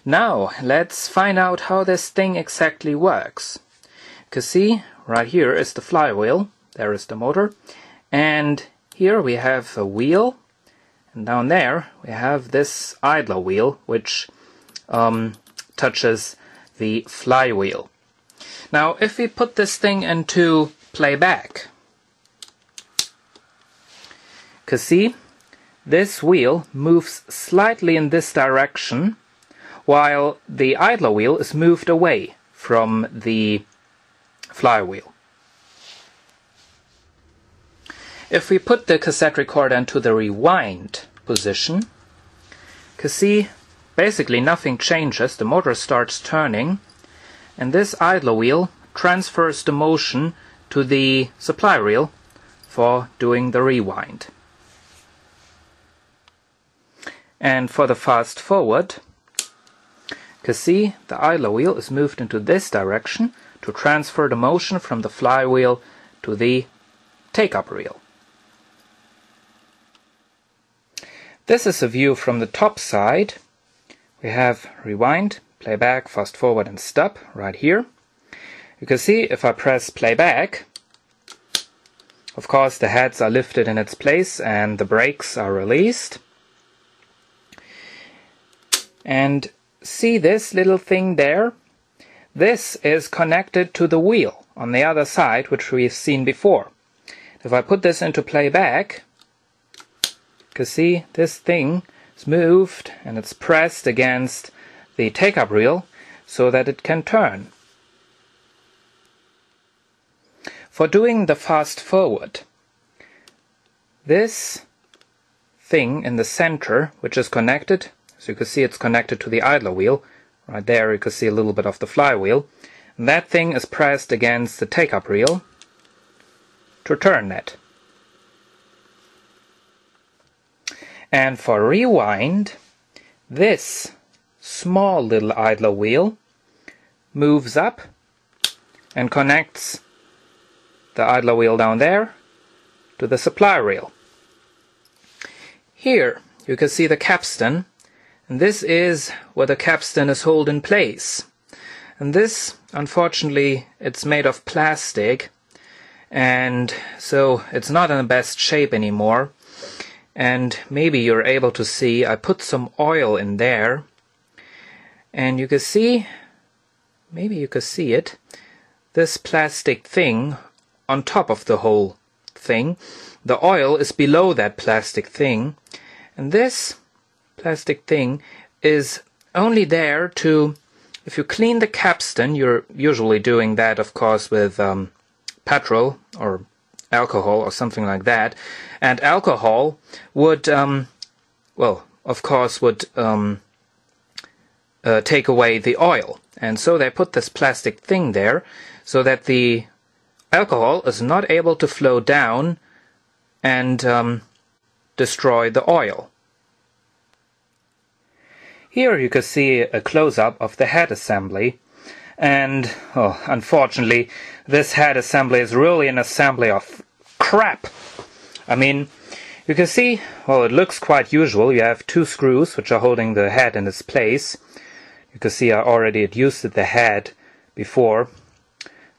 Now let's find out how this thing exactly works. You can see right here is the flywheel, there is the motor, and here we have a wheel, and down there we have this idler wheel which touches the flywheel. Now if we put this thing into playback, you can see this wheel moves slightly in this direction, while the idler wheel is moved away from the flywheel. If we put the cassette recorder into the rewind position, you can see basically nothing changes. The motor starts turning, and this idler wheel transfers the motion to the supply reel for doing the rewind. And for the fast forward, you can see the idler wheel is moved into this direction to transfer the motion from the flywheel to the take-up reel. This is a view from the top side. We have rewind, playback, fast forward and stop right here. You can see if I press playback, of course the heads are lifted in its place and the brakes are released. And see this little thing there? This is connected to the wheel on the other side, which we've seen before. If I put this into playback, you can see this thing is moved and it's pressed against the take-up reel so that it can turn. For doing the fast forward, this thing in the center, which is connected, so you can see it's connected to the idler wheel. Right there you can see a little bit of the flywheel. And that thing is pressed against the take-up reel to turn that. And for rewind, this small little idler wheel moves up and connects the idler wheel down there to the supply reel. Here you can see the capstan. And this is where the capstan is held in place. And this, unfortunately, it's made of plastic, and so it's not in the best shape anymore. And maybe you're able to see, I put some oil in there, and you can see, maybe you can see it, this plastic thing on top of the whole thing. The oil is below that plastic thing, and this plastic thing is only there to, if you clean the capstan, you're usually doing that of course with petrol or alcohol or something like that, and alcohol would well, of course would take away the oil, and so they put this plastic thing there so that the alcohol is not able to flow down and destroy the oil. Here you can see a close-up of the head assembly, and unfortunately this head assembly is really an assembly of crap. I mean, you can see, well, it looks quite usual. You have two screws which are holding the head in its place. You can see I already adjusted the head before.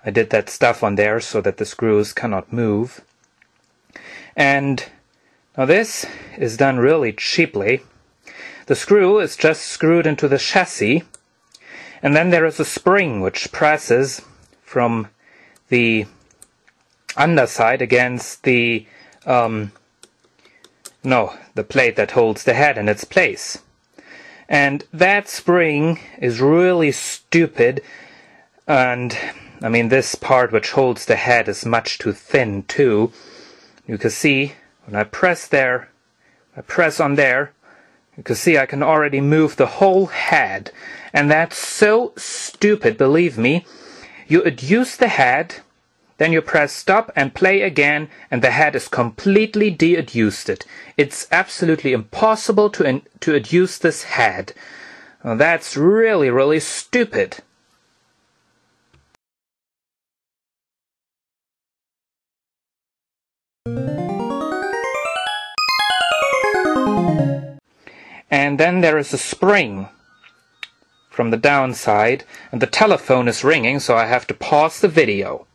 I did that stuff on there so that the screws cannot move. And now this is done really cheaply. The screw is just screwed into the chassis, and then there is a spring which presses from the underside against the the plate that holds the head in its place. And that spring is really stupid, and I mean this part which holds the head is much too thin too. You can see when I press there, I press on there, you can see I can already move the whole head, and that's so stupid, believe me. You adduce the head, then you press stop and play again, and the head is completely de-adduced. It's absolutely impossible to adduce this head. Well, that's really, really stupid. And then there is a spring from the downside, and the telephone is ringing, so I have to pause the video.